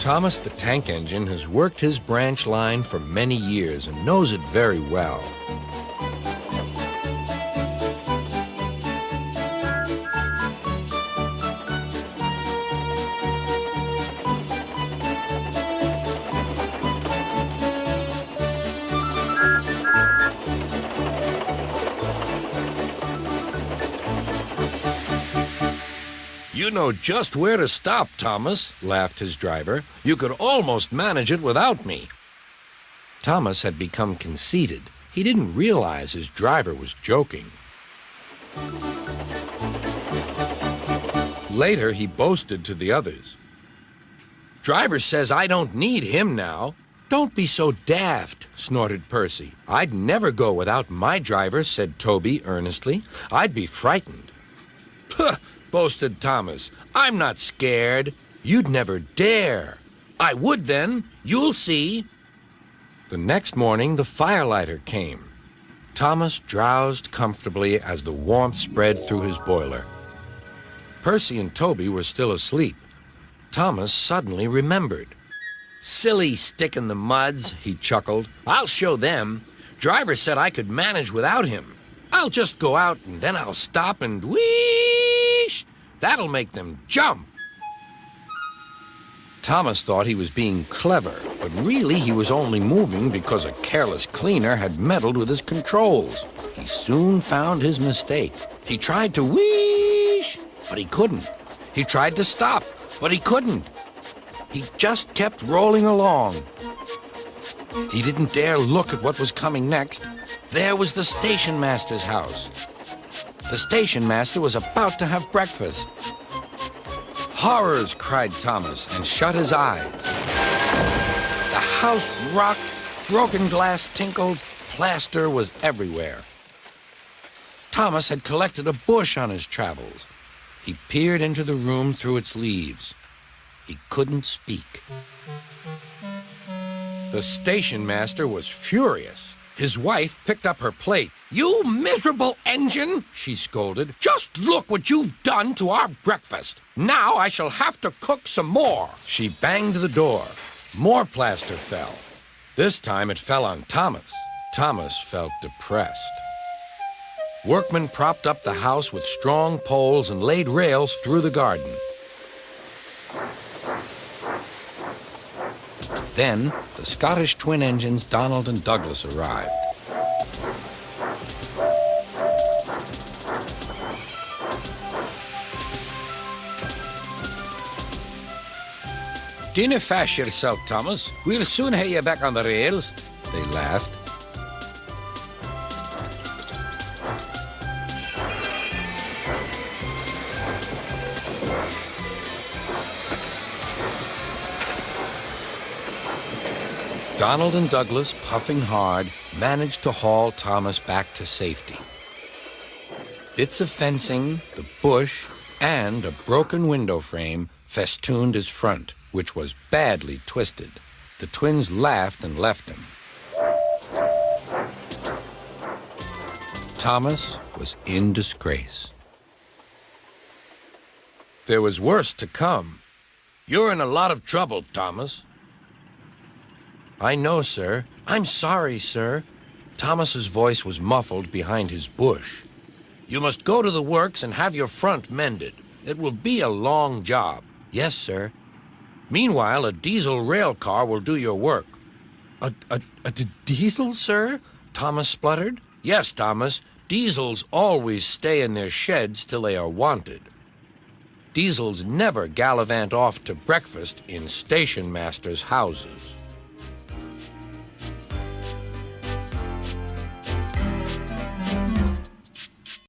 Thomas the tank engine has worked his branch line for many years and knows it very well. You know just where to stop, Thomas, laughed his driver. You could almost manage it without me. Thomas had become conceited. He didn't realize his driver was joking. Later, he boasted to the others. Driver says I don't need him now. Don't be so daft, snorted Percy. I'd never go without my driver, said Toby earnestly. I'd be frightened. Puh! Boasted Thomas. I'm not scared. You'd never dare. I would then. You'll see. The next morning, the firelighter came. Thomas drowsed comfortably as the warmth spread through his boiler. Percy and Toby were still asleep. Thomas suddenly remembered. Silly stick in the muds, he chuckled. I'll show them. Driver said I could manage without him. I'll just go out and then I'll stop and wheesh. That'll make them jump. Thomas thought he was being clever, but really he was only moving because a careless cleaner had meddled with his controls. He soon found his mistake. He tried to wheesh, but he couldn't. He tried to stop, but he couldn't. He just kept rolling along. He didn't dare look at what was coming next. There was the stationmaster's house. The stationmaster was about to have breakfast. Horrors, cried Thomas, and shut his eyes. The house rocked, broken glass tinkled, plaster was everywhere. Thomas had collected a bush on his travels. He peered into the room through its leaves. He couldn't speak. The stationmaster was furious. His wife picked up her plate. You miserable engine, she scolded. Just look what you've done to our breakfast. Now I shall have to cook some more. She banged the door. More plaster fell. This time it fell on Thomas. Thomas felt depressed. Workmen propped up the house with strong poles and laid rails through the garden. Then, the Scottish twin engines Donald and Douglas arrived. Dinna fash yourself, Thomas. We'll soon have you back on the rails, they laughed. Donald and Douglas, puffing hard, managed to haul Thomas back to safety. Bits of fencing, the bush, and a broken window frame festooned his front, which was badly twisted. The twins laughed and left him. Thomas was in disgrace. There was worse to come. You're in a lot of trouble, Thomas. I know, sir. I'm sorry, sir. Thomas's voice was muffled behind his bush. You must go to the works and have your front mended. It will be a long job. Yes, sir. Meanwhile, a diesel rail car will do your work. A diesel, sir? Thomas spluttered. Yes, Thomas. Diesels always stay in their sheds till they are wanted. Diesels never gallivant off to breakfast in stationmasters' houses.